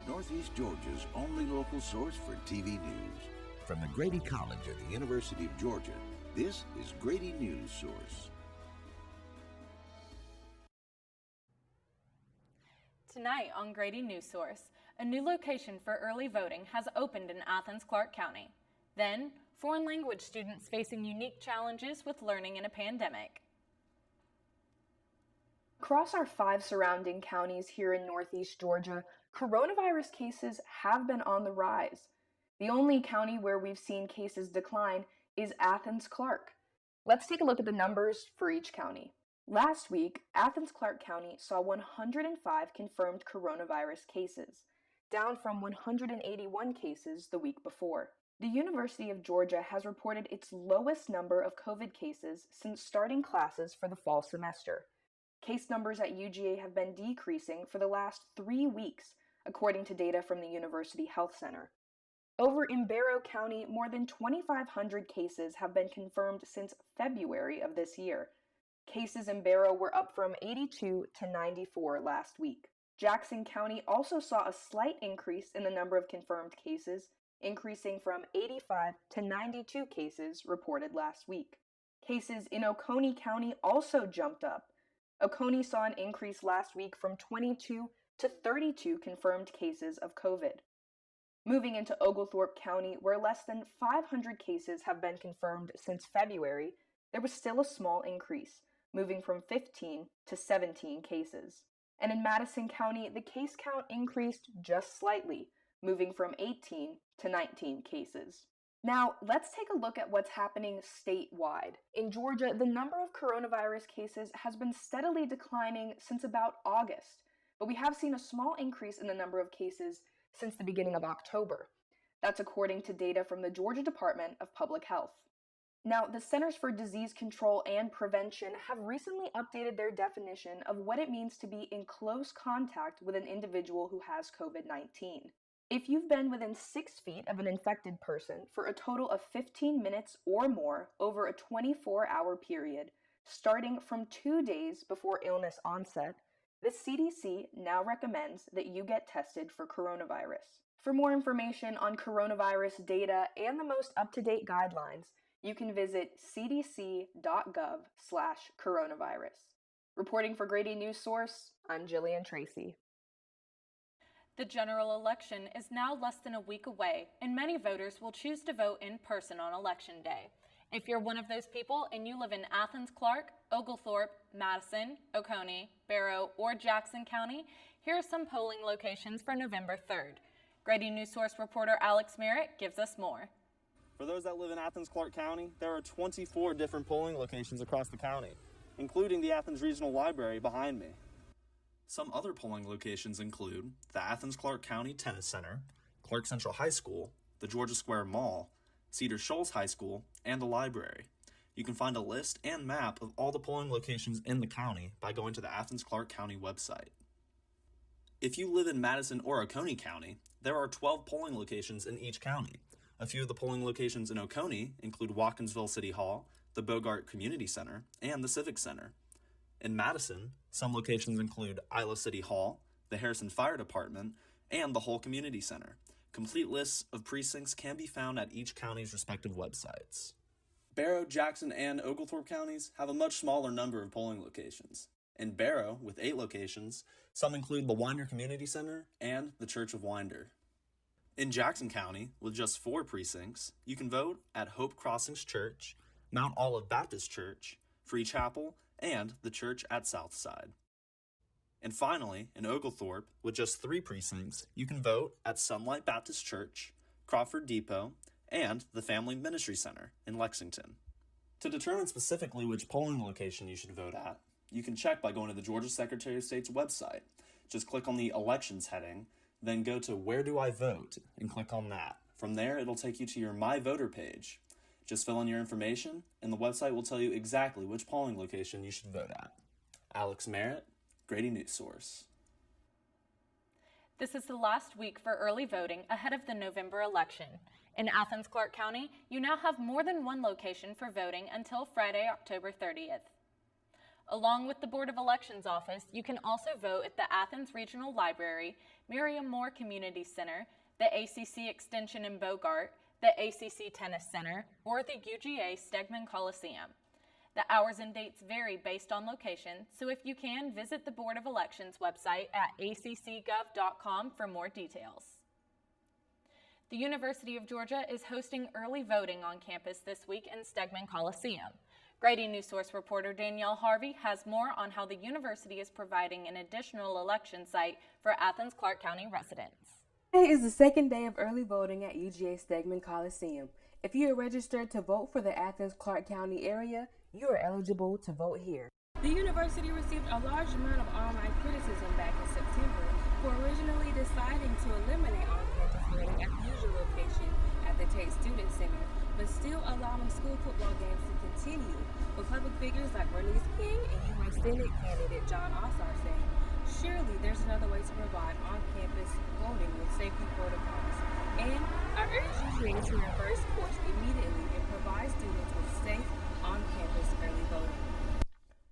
Northeast Georgia's only local source for TV news. From the Grady College at the University of Georgia, this is Grady Newsource. Tonight on Grady Newsource, a new location for early voting has opened in Athens-Clarke County. Then, foreign language students facing unique challenges with learning in a pandemic. Across our 5 surrounding counties here in Northeast Georgia, coronavirus cases have been on the rise. The only county where we've seen cases decline is Athens-Clarke. Let's take a look at the numbers for each county. Last week, Athens-Clarke County saw 105 confirmed coronavirus cases, down from 181 cases the week before. The University of Georgia has reported its lowest number of COVID cases since starting classes for the fall semester. Case numbers at UGA have been decreasing for the last 3 weeks, according to data from the University Health Center. Over in Barrow County, more than 2,500 cases have been confirmed since February of this year. Cases in Barrow were up from 82 to 94 last week. Jackson County also saw a slight increase in the number of confirmed cases, increasing from 85 to 92 cases reported last week. Cases in Oconee County also jumped up. Oconee saw an increase last week from 22 to 32 confirmed cases of COVID. Moving into Oglethorpe County, where less than 500 cases have been confirmed since February, there was still a small increase, moving from 15 to 17 cases. And in Madison County, the case count increased just slightly, moving from 18 to 19 cases. Now, let's take a look at what's happening statewide. In Georgia, the number of coronavirus cases has been steadily declining since about August, but we have seen a small increase in the number of cases since the beginning of October. That's according to data from the Georgia Department of Public Health. Now, the Centers for Disease Control and Prevention have recently updated their definition of what it means to be in close contact with an individual who has COVID-19. If you've been within 6 feet of an infected person for a total of 15 minutes or more over a 24-hour period, starting from 2 days before illness onset, the CDC now recommends that you get tested for coronavirus. For more information on coronavirus data and the most up-to-date guidelines, you can visit cdc.gov/coronavirus. Reporting for Grady Newsource, I'm Jillian Tracy. The general election is now less than a week away, and many voters will choose to vote in person on Election Day. If you're one of those people and you live in Athens-Clarke, Oglethorpe, Madison, Oconee, Barrow, or Jackson County, here are some polling locations for November 3rd. Grady Newsource reporter Alex Merritt gives us more. For those that live in Athens-Clarke County, there are 24 different polling locations across the county, including the Athens Regional Library behind me. Some other polling locations include the Athens-Clarke County Tennis Center, Clark Central High School, the Georgia Square Mall, Cedar Shoals High School, and the library. You can find a list and map of all the polling locations in the county by going to the Athens-Clarke County website. If you live in Madison or Oconee County, there are 12 polling locations in each county. A few of the polling locations in Oconee include Watkinsville City Hall, the Bogart Community Center, and the Civic Center. In Madison, some locations include Isla City Hall, the Harrison Fire Department, and the Hull Community Center. Complete lists of precincts can be found at each county's respective websites. Barrow, Jackson, and Oglethorpe counties have a much smaller number of polling locations. In Barrow, with 8 locations, some include the Winder Community Center and the Church of Winder. In Jackson County, with just 4 precincts, you can vote at Hope Crossings Church, Mount Olive Baptist Church, Free Chapel, and the church at Southside. And finally, in Oglethorpe, with just 3 precincts, you can vote at Sunlight Baptist Church, Crawford Depot, and the Family Ministry Center in Lexington. To determine specifically which polling location you should vote at, you can check by going to the Georgia Secretary of State's website. Just click on the Elections heading, then go to Where Do I Vote and click on that. From there, it'll take you to your My Voter page. Just fill in your information, and the website will tell you exactly which polling location you should vote at. Alex Merritt, Grady Newsource. This is the last week for early voting ahead of the November election. In Athens-Clarke County, you now have more than one location for voting until Friday, October 30th. Along with the Board of Elections office, you can also vote at the Athens Regional Library, Miriam Moore Community Center, the ACC Extension in Bogart, the ACC Tennis Center, or the UGA Stegman Coliseum. The hours and dates vary based on location, so if you can, visit the Board of Elections website at accgov.com for more details. The University of Georgia is hosting early voting on campus this week in Stegman Coliseum. Grady Newsource reporter Danielle Harvey has more on how the university is providing an additional election site for Athens-Clarke County residents. Today is the second day of early voting at UGA Stegman Coliseum. If you are registered to vote for the Athens-Clarke County area, you are eligible to vote here. The university received a large amount of online criticism back in September for originally deciding to eliminate on-campus voting at the usual location at the Tate Student Center, but still allowing school football games to continue, with public figures like Bernice King and U.S. Senate candidate John Ossoff saying, surely there's another way to provide on-campus voting with safety protocols. And I urge UGA to reverse course immediately and provide students with safe on-campus early voting.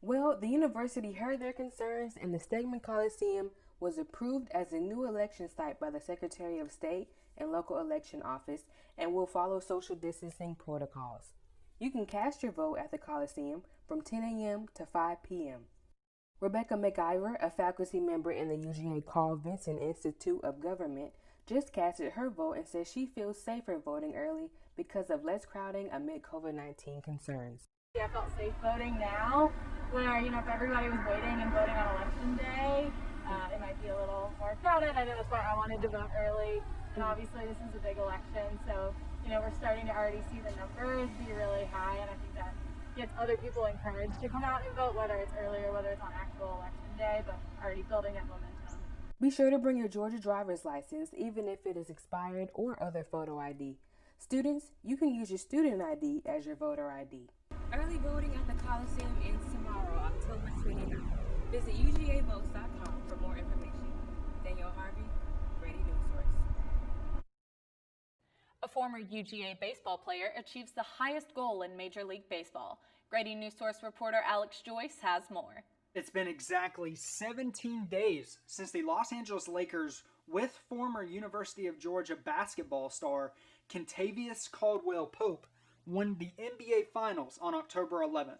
Well, the university heard their concerns and the Stegman Coliseum was approved as a new election site by the Secretary of State and local election office and will follow social distancing protocols. You can cast your vote at the Coliseum from 10 a.m. to 5 p.m. Rebecca McIver, a faculty member in the UGA Carl Vinson Institute of Government, just casted her vote and says she feels safer voting early because of less crowding amid COVID-19 concerns. I felt safe voting now, where, if everybody was waiting and voting on election day, it might be a little more crowded. I know that's why I wanted to vote early, and obviously this is a big election, so, we're starting to already see the numbers be really high, and I think that gets other people encouraged to come out and vote, whether it's early or whether it's on actual election day, but already building that momentum. Be sure to bring your Georgia driver's license, even if it is expired, or other photo ID. Students, you can use your student ID as your voter ID. Early voting at the Coliseum ends tomorrow, October 29th. Visit UGAvotes.com for more information. Danielle Harvey, Grady Newsource. A former UGA baseball player achieves the highest goal in Major League Baseball. Grady Newsource reporter Alex Joyce has more. It's been exactly 17 days since the Los Angeles Lakers, with former University of Georgia basketball star Kentavious Caldwell-Pope, won the NBA Finals on October 11th.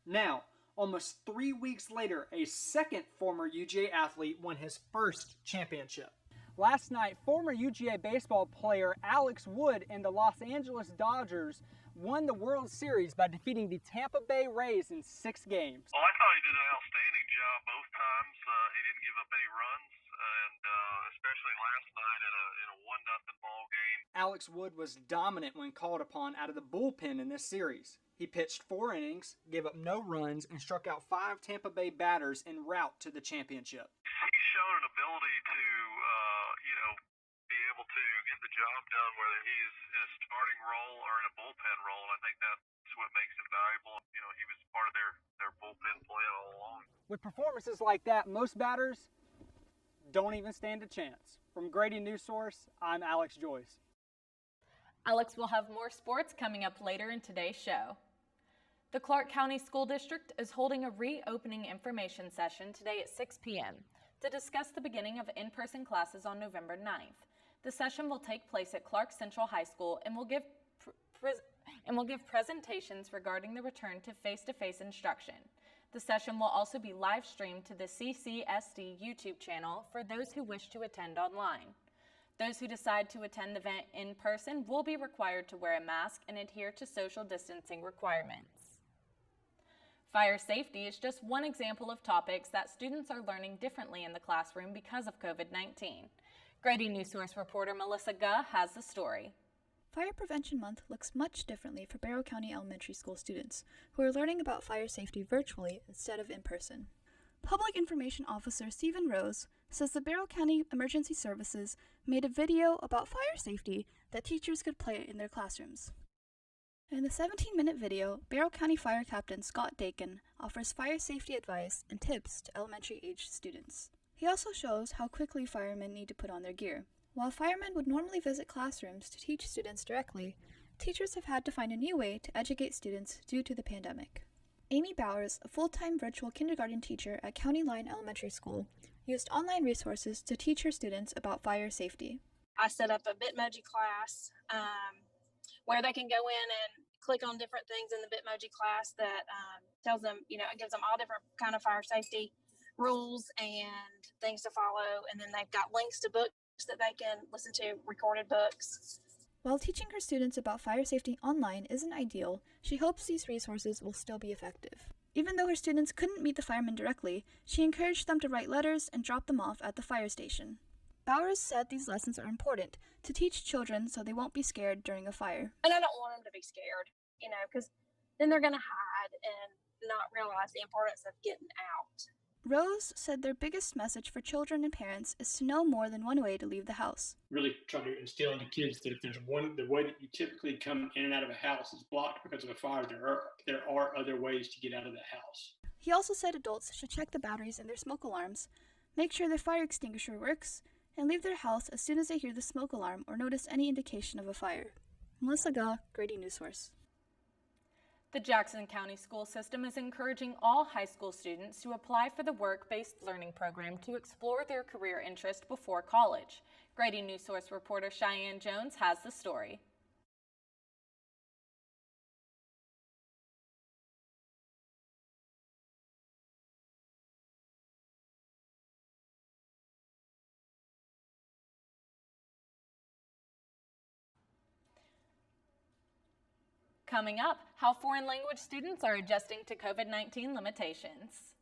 Now, almost 3 weeks later, a second former UGA athlete won his first championship. Last night, former UGA baseball player Alex Wood and the Los Angeles Dodgers won the World Series by defeating the Tampa Bay Rays in 6 games. Well, I thought he did an outstanding job both times. He didn't give up any runs, and especially last night in a 1-0 ball game. Alex Wood was dominant when called upon out of the bullpen in this series. He pitched 4 innings, gave up no runs, and struck out 5 Tampa Bay batters en route to the championship. He's shown an ability to, be able to get the job done, whether he's in a starting role or in a bullpen role, and I think that's what makes him valuable. He was part of their bullpen plan all along. With performances like that, most batters don't even stand a chance. From Grady Newsource, I'm Alex Joyce. Alex will have more sports coming up later in today's show. The Clarke County School District is holding a reopening information session today at 6 p.m. to discuss the beginning of in-person classes on November 9th. The session will take place at Clarke Central High School and will give presentations regarding the return to face-to-face instruction. The session will also be live streamed to the CCSD YouTube channel for those who wish to attend online. Those who decide to attend the event in person will be required to wear a mask and adhere to social distancing requirements. Fire safety is just one example of topics that students are learning differently in the classroom because of COVID-19. Grady Newsource reporter Melissa Guh has the story. Fire Prevention Month looks much differently for Barrow County Elementary School students who are learning about fire safety virtually instead of in person. Public Information Officer Stephen Rose says the Barrow County Emergency Services made a video about fire safety that teachers could play in their classrooms. In the 17-minute video, Barrow County Fire Captain Scott Dakin offers fire safety advice and tips to elementary-aged students. He also shows how quickly firemen need to put on their gear. While firemen would normally visit classrooms to teach students directly, teachers have had to find a new way to educate students due to the pandemic. Amy Bowers, a full-time virtual kindergarten teacher at County Line Elementary School, used online resources to teach her students about fire safety. I set up a Bitmoji class where they can go in and click on different things in the Bitmoji class that tells them, it gives them all different kind of fire safety rules and things to follow. And then they've got links to books that they can listen to, recorded books. While teaching her students about fire safety online isn't ideal, she hopes these resources will still be effective. Even though her students couldn't meet the firemen directly, she encouraged them to write letters and drop them off at the fire station. Bowers said these lessons are important to teach children so they won't be scared during a fire. And I don't want them to be scared, because then they're going to hide and not realize the importance of getting out. Rose said their biggest message for children and parents is to know more than one way to leave the house. Really try to instill into kids that if there's the way that you typically come in and out of a house is blocked because of a fire, there are other ways to get out of the house. He also said adults should check the batteries in their smoke alarms, make sure their fire extinguisher works, and leave their house as soon as they hear the smoke alarm or notice any indication of a fire. Melissa Gaw, Grady Newsource. The Jackson County school system is encouraging all high school students to apply for the WorkBased Learning program to explore their career interest before college. Grady Newsource reporter Cheyenne Jones has the story. Coming up, how foreign language students are adjusting to COVID-19 limitations.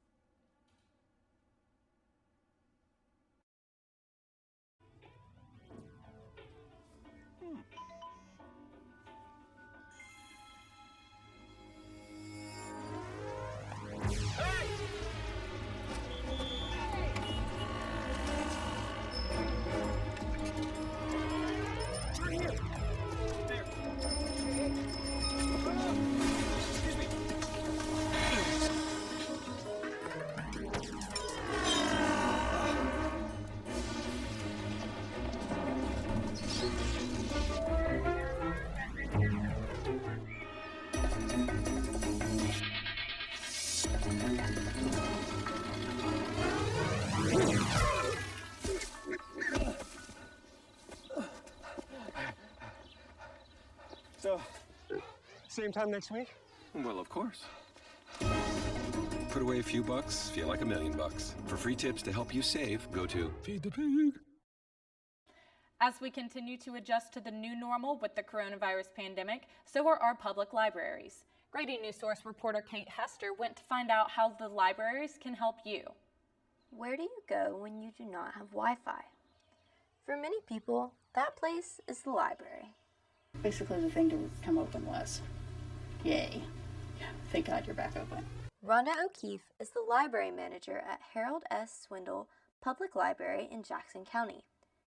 So, same time next week? Well, of course. Put away a few bucks, feel like $1 million. For free tips to help you save, go to Feed the Pig. As we continue to adjust to the new normal with the coronavirus pandemic, so are our public libraries. Grady Newsource reporter Kate Hester went to find out how the libraries can help you. Where do you go when you do not have Wi-Fi? For many people, that place is the library. Basically, the thing to come open was, yay, thank God you're back open. Rhonda O'Keefe is the library manager at Harold S. Swindle Public Library in Jackson County,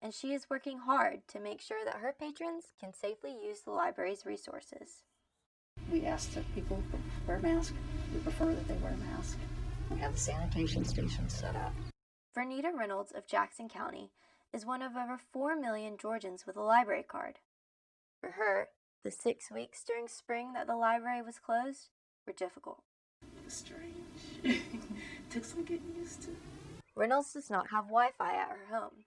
and she is working hard to make sure that her patrons can safely use the library's resources. We ask that people wear a mask. We prefer that they wear a mask. We have the sanitation stations set up. Vernita Reynolds of Jackson County is one of over 4 million Georgians with a library card. For her, the 6 weeks during spring that the library was closed were difficult. It was strange. Took some getting used to. Reynolds does not have Wi-Fi at her home,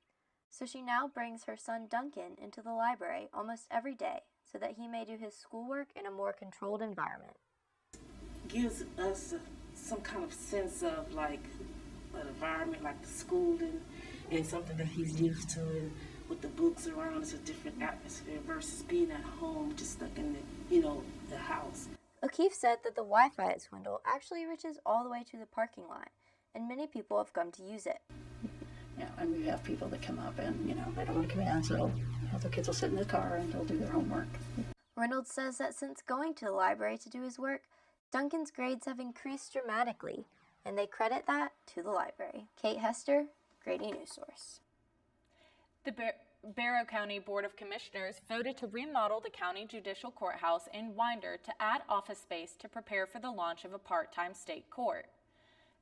so she now brings her son Duncan into the library almost every day so that he may do his schoolwork in a more controlled environment. Gives us some kind of sense of like an environment, like the schooling, and something that he's used to, and with the books around, it's a different atmosphere versus being at home, just stuck in the house. O'Keefe said that the Wi-Fi at Swindle actually reaches all the way to the parking lot, and many people have come to use it. Yeah, and we have people that come up and, they don't want to come in, so the kids will sit in the car and they'll do their homework. Reynolds says that since going to the library to do his work, Duncan's grades have increased dramatically, and they credit that to the library. Kate Hester, Grady Newsource. The Barrow County Board of Commissioners voted to remodel the county judicial courthouse in Winder to add office space to prepare for the launch of a part-time state court.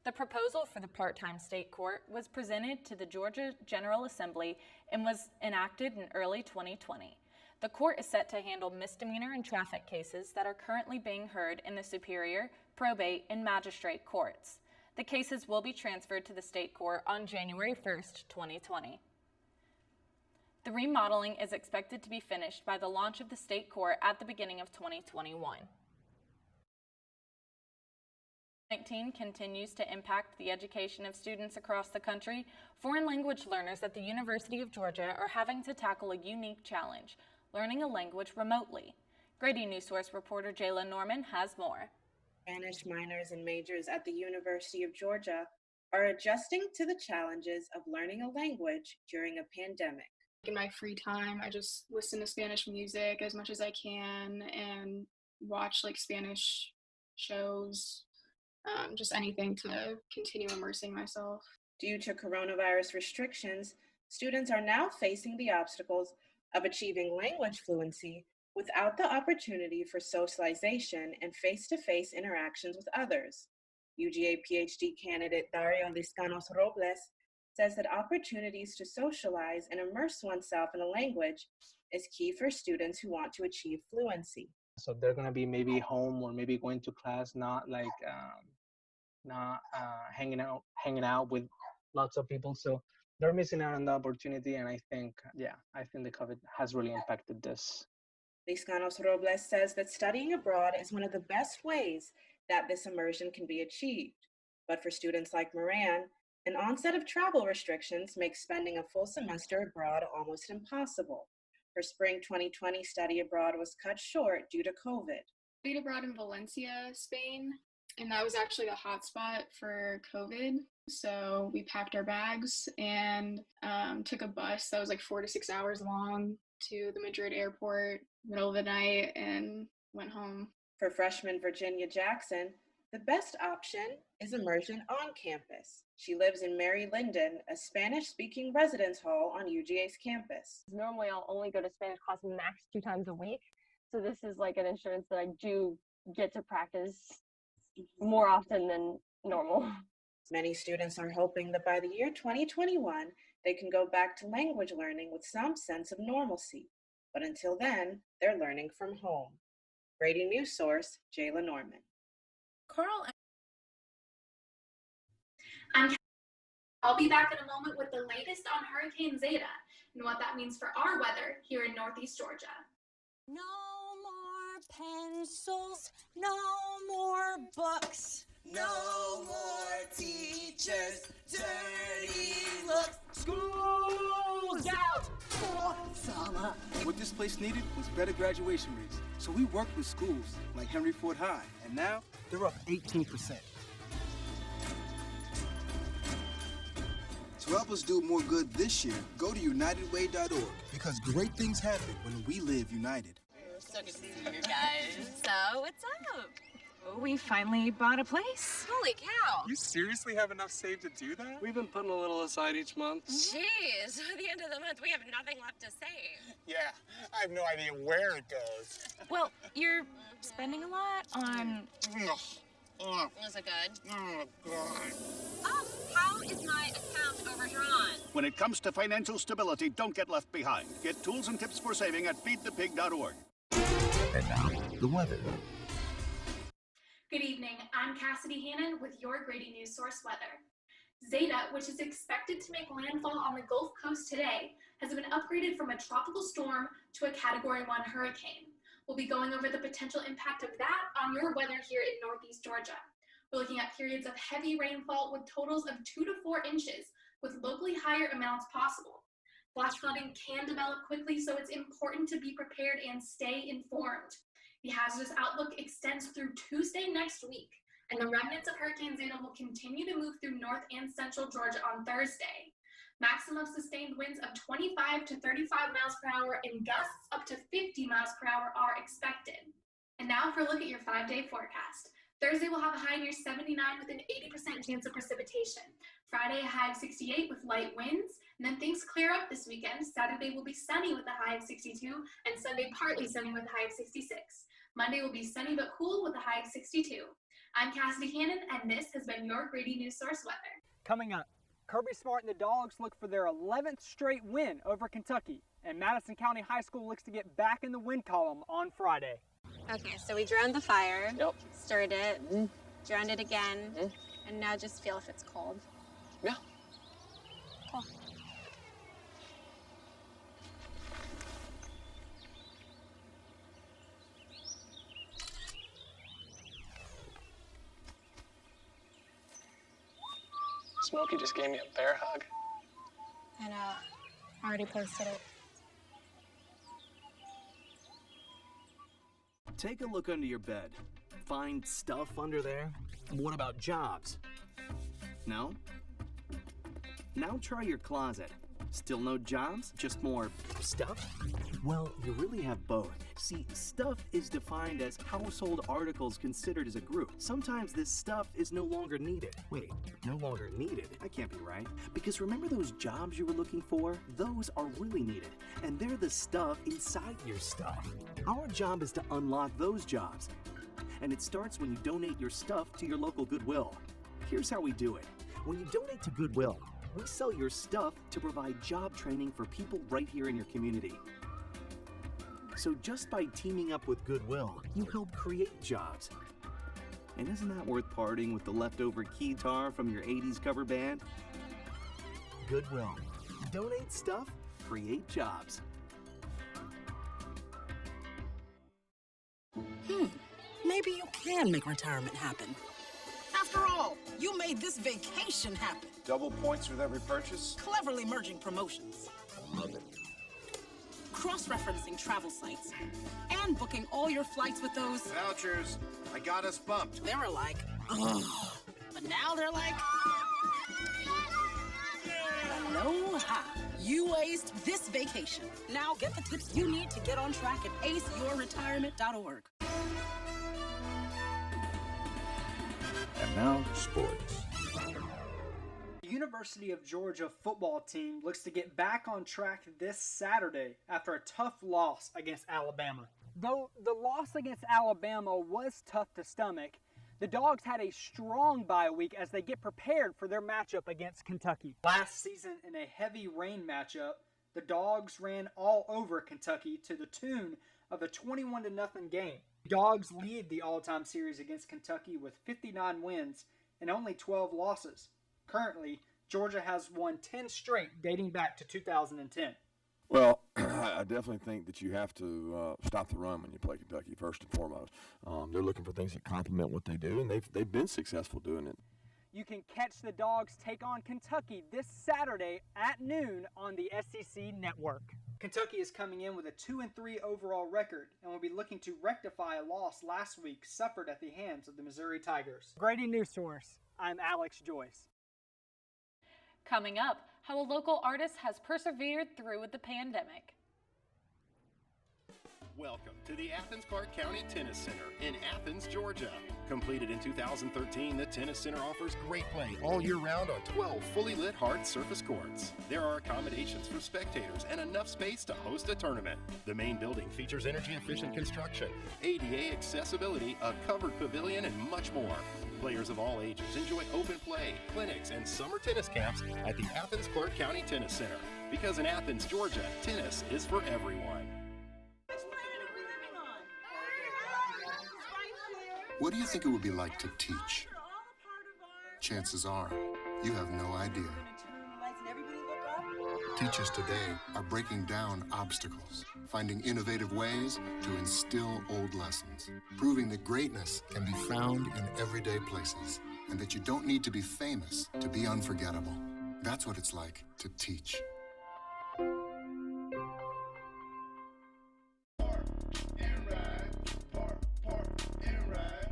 The proposal for the part-time state court was presented to the Georgia General Assembly and was enacted in early 2020. The court is set to handle misdemeanor and traffic cases that are currently being heard in the Superior, probate, and magistrate courts. The cases will be transferred to the state court on January 1st, 2020. The remodeling is expected to be finished by the launch of the state court at the beginning of 2021. COVID-19 continues to impact the education of students across the country. Foreign language learners at the University of Georgia are having to tackle a unique challenge, learning a language remotely. Grady Newsource reporter Jayla Norman has more. Spanish minors and majors at the University of Georgia are adjusting to the challenges of learning a language during a pandemic. In my free time, I just listen to Spanish music as much as I can and watch like Spanish shows, just anything to continue immersing myself. Due to coronavirus restrictions, students are now facing the obstacles of achieving language fluency without the opportunity for socialization and face-to-face interactions with others. UGA PhD candidate Dario Liscanos Robles says that opportunities to socialize and immerse oneself in a language is key for students who want to achieve fluency. So they're gonna be maybe home or maybe going to class, not hanging out with lots of people. So they're missing out on the opportunity, and I think the COVID has really impacted this. Liscanos Robles says that studying abroad is one of the best ways that this immersion can be achieved. But for students like Moran, an onset of travel restrictions makes spending a full semester abroad almost impossible. Her spring 2020 study abroad was cut short due to COVID. I studied abroad in Valencia, Spain, and that was actually the hotspot for COVID. So we packed our bags and took a bus that was like 4 to 6 hours long to the Madrid airport, middle of the night, and went home. For freshman Virginia Jackson, the best option is immersion on campus. She lives in Mary Linden, a Spanish-speaking residence hall on UGA's campus. Normally, I'll only go to Spanish class max 2 times a week. So this is like an insurance that I do get to practice more often than normal. Many students are hoping that by the year 2021, they can go back to language learning with some sense of normalcy. But until then, they're learning from home. Grady Newsource, Jayla Norman. Carl, I'll be back in a moment with the latest on Hurricane Zeta and what that means for our weather here in Northeast Georgia. No more pencils, no more books, no more teachers, dirty looks. School's out for summer. What this place needed was better graduation rates. So we worked with schools like Henry Ford High, and now they're up 18%. To help us do more good this year, go to unitedway.org, because great things happen when we live united. So good to see you guys. So, what's up? Oh, we finally bought a place. Holy cow. You seriously have enough saved to do that? We've been putting a little aside each month. Jeez, at the end of the month, we have nothing left to save. Yeah, I have no idea where it goes. Well, you're spending a lot on... Is it good? Oh, God. Oh, how is my account overdrawn? When it comes to financial stability, don't get left behind. Get tools and tips for saving at feedthepig.org. And now, the weather. Good evening, I'm Cassidy Hannon with your Grady Newsource weather. Zeta, which is expected to make landfall on the Gulf Coast today, has been upgraded from a tropical storm to a Category 1 hurricane. We'll be going over the potential impact of that on your weather here in Northeast Georgia. We're looking at periods of heavy rainfall with totals of 2 to 4 inches, with locally higher amounts possible. Flash flooding can develop quickly, so it's important to be prepared and stay informed. The hazardous outlook extends through Tuesday next week, and the remnants of Hurricane Zeta will continue to move through north and central Georgia on Thursday. Maximum sustained winds of 25 to 35 miles per hour and gusts up to 50 miles per hour are expected. And now for a look at your 5-day forecast. Thursday will have a high near 79 with an 80% chance of precipitation. Friday, a high of 68 with light winds. And then things clear up this weekend. Saturday will be sunny with a high of 62, and Sunday partly sunny with a high of 66. Monday will be sunny but cool with a high of 62. I'm Cassidy Hannon, and this has been your Grady Newsource weather. Coming up, Kirby Smart and the Dogs look for their 11th straight win over Kentucky, and Madison County High School looks to get back in the win column on Friday. Okay, so we drowned the fire, stirred it, Drowned it again, and now just feel if it's cold. Yeah. Cool. Smokey just gave me a bear hug. I know. I already posted it. Take a look under your bed. Find stuff under there? What about jobs? No? Now try your closet. Still no jobs? Just more stuff? Well, you really have both. See, stuff is defined as household articles considered as a group. Sometimes this stuff is no longer needed. Wait, no longer needed? That can't be right. Because remember those jobs you were looking for? Those are really needed. And they're the stuff inside your stuff. Our job is to unlock those jobs. And it starts when you donate your stuff to your local Goodwill. Here's how we do it. When you donate to Goodwill, we sell your stuff to provide job training for people right here in your community. So just by teaming up with Goodwill, you help create jobs. And isn't that worth parting with the leftover keytar from your 80s cover band? Goodwill. Donate stuff, create jobs. Maybe you can make retirement happen. After all, you made this vacation happen. Double points with every purchase? Cleverly merging promotions. Love it. Cross-referencing travel sites. And booking all your flights with those... Vouchers. I got us bumped. They were like, oh. But now they're like... Aloha. You aced this vacation. Now get the tips you need to get on track at aceyourretirement.org. And now, sports. The University of Georgia football team looks to get back on track this Saturday after a tough loss against Alabama. Though the loss against Alabama was tough to stomach, the Dogs had a strong bye week as they get prepared for their matchup against Kentucky. Last season in a heavy rain matchup, the Dogs ran all over Kentucky to the tune of a 21-0 game. The Dogs lead the all-time series against Kentucky with 59 wins and only 12 losses. Currently, Georgia has won 10 straight dating back to 2010. Well, I definitely think that you have to stop the run when you play Kentucky, first and foremost. They're looking for things that complement what they do, and they've been successful doing it. You can catch the Dogs take on Kentucky this Saturday at noon on the SEC Network. Kentucky is coming in with a 2-3 overall record and will be looking to rectify a loss last week suffered at the hands of the Missouri Tigers. Grady Newsource, I'm Alex Joyce. Coming up, how a local artist has persevered through the pandemic. Welcome to the Athens-Clarke County Tennis Center in Athens, Georgia. Completed in 2013, the Tennis Center offers great play all year round on 12 fully lit hard surface courts. There are accommodations for spectators and enough space to host a tournament. The main building features energy-efficient construction, ADA accessibility, a covered pavilion, and much more. Players of all ages enjoy open play, clinics, and summer tennis camps at the Athens-Clarke County Tennis Center. Because in Athens, Georgia, tennis is for everyone. What do you think it would be like to teach? Chances are, you have no idea. Teachers today are breaking down obstacles, finding innovative ways to instill old lessons, proving that greatness can be found in everyday places, and that you don't need to be famous to be unforgettable. That's what it's like to teach.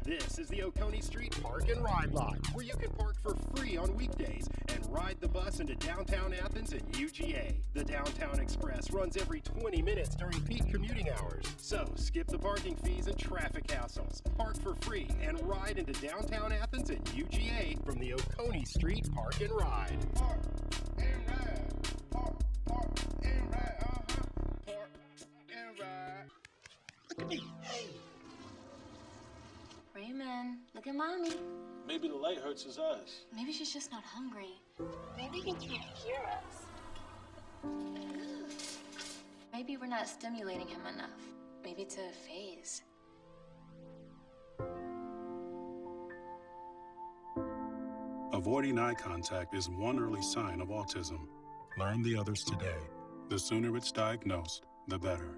This is the Oconee Street Park and Ride Lot, where you can park for free on weekdays and ride the bus into downtown Athens and UGA. The Downtown Express runs every 20 minutes during peak commuting hours. So skip the parking fees and traffic hassles. Park for free and ride into downtown Athens and UGA from the Oconee Street Park and Ride. Park and ride. Park and ride. Park and ride. Look at me. Hey. Raymond, look at Mommy. Maybe the light hurts his eyes. Maybe she's just not hungry. Maybe he can't hear us. Maybe we're not stimulating him enough. Maybe it's a phase. Avoiding eye contact is one early sign of autism. Learn the others today. The sooner it's diagnosed, the better.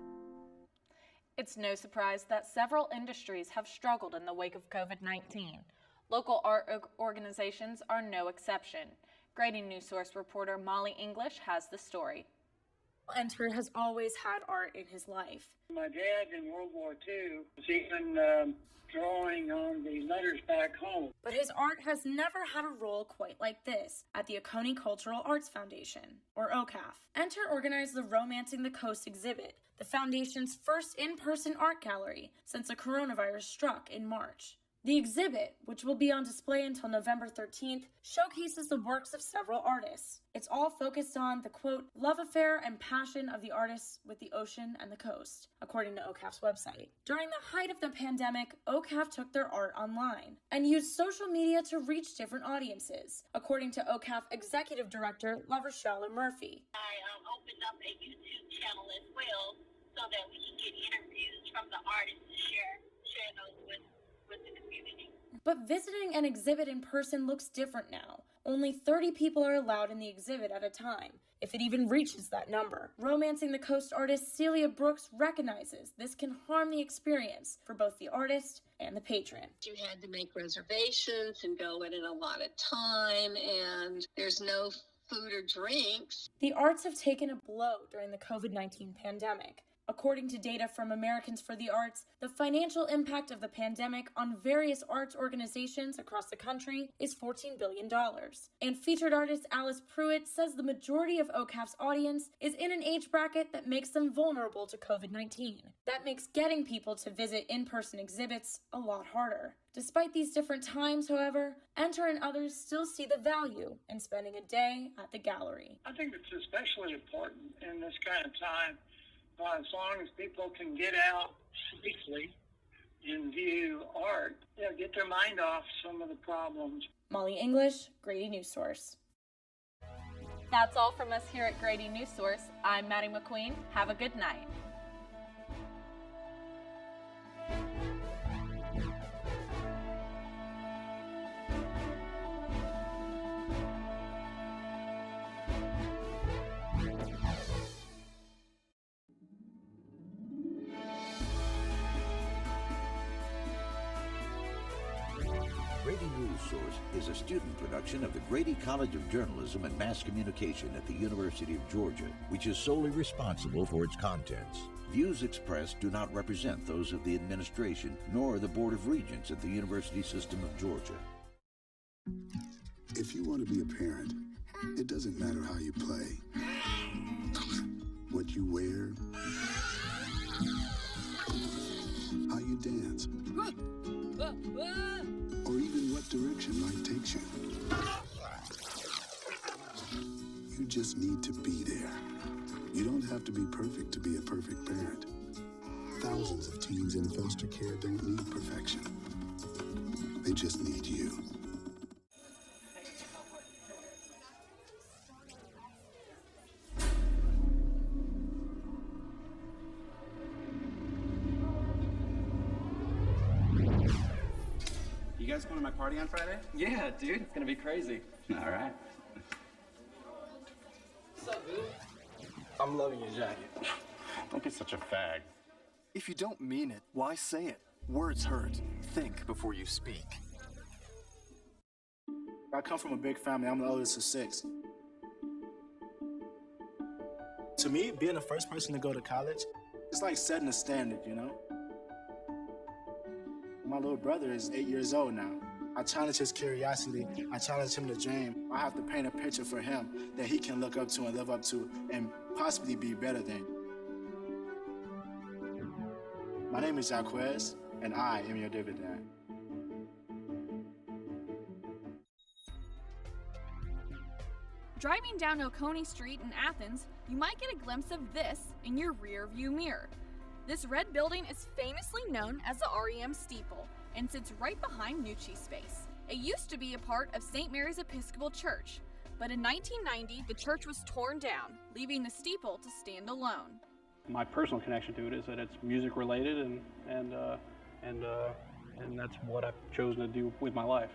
It's no surprise that several industries have struggled in the wake of COVID-19. Local art organizations are no exception. Grady Newsource reporter Molly English has the story. Enter has always had art in his life. My dad in World War II was even drawing on the letters back home. But his art has never had a role quite like this at the Oconee Cultural Arts Foundation, or OCAF. Enter organized the Romancing the Coast exhibit, the foundation's first in-person art gallery since the coronavirus struck in March. The exhibit, which will be on display until November 13th, showcases the works of several artists. It's all focused on the, quote, love affair and passion of the artists with the ocean and the coast, according to OCAF's website. During the height of the pandemic, OCAF took their art online and used social media to reach different audiences, according to OCAF Executive Director LaRochelle Murphy. I opened up a YouTube channel as well so that we can get interviews from the artists to share those with the community. But visiting an exhibit in person looks different now. Only 30 people are allowed in the exhibit at a time, if it even reaches that number. Romancing the Coast artist Celia Brooks recognizes this can harm the experience for both the artist and the patron. You had to make reservations and go in a lot of time, and there's no food or drinks. The arts have taken a blow during the COVID-19 pandemic. According to data from Americans for the Arts, the financial impact of the pandemic on various arts organizations across the country is $14 billion. And featured artist Alice Pruitt says the majority of OCAF's audience is in an age bracket that makes them vulnerable to COVID-19. That makes getting people to visit in-person exhibits a lot harder. Despite these different times, however, Enter and others still see the value in spending a day at the gallery. I think it's especially important in this kind of time. As long as people can get out safely and view art, get their mind off some of the problems. Molly English, Grady Newsource. That's all from us here at Grady Newsource. I'm Maddie McQueen. Have a good night. Grady Newsource is a student production of the Grady College of Journalism and Mass Communication at the University of Georgia, which is solely responsible for its contents. Views expressed do not represent those of the administration nor the Board of Regents at the University System of Georgia. If you want to be a parent, it doesn't matter how you play, what you wear, how you dance, or even what direction life takes you. You just need to be there. You don't have to be perfect to be a perfect parent. Thousands of teens in foster care don't need perfection. They just need you. You guys going to my party on Friday? Yeah, dude, it's gonna be crazy. All right. What's up, dude? I'm loving your jacket. Don't get such a fag. If you don't mean it, why say it? Words hurt. Think before you speak. I come from a big family. I'm the oldest of 6. To me, being the first person to go to college, it's like setting a standard, you know? My little brother is 8 years old now. I challenge his curiosity. I challenge him to dream. I have to paint a picture for him that he can look up to and live up to and possibly be better than. My name is Jaquez, and I am your dividend. Driving down Oconee Street in Athens, you might get a glimpse of this in your rear view mirror. This red building is famously known as the REM Steeple and sits right behind Nucci Space. It used to be a part of St. Mary's Episcopal Church, but in 1990 the church was torn down, leaving the steeple to stand alone. My personal connection to it is that it's music related and that's what I've chosen to do with my life.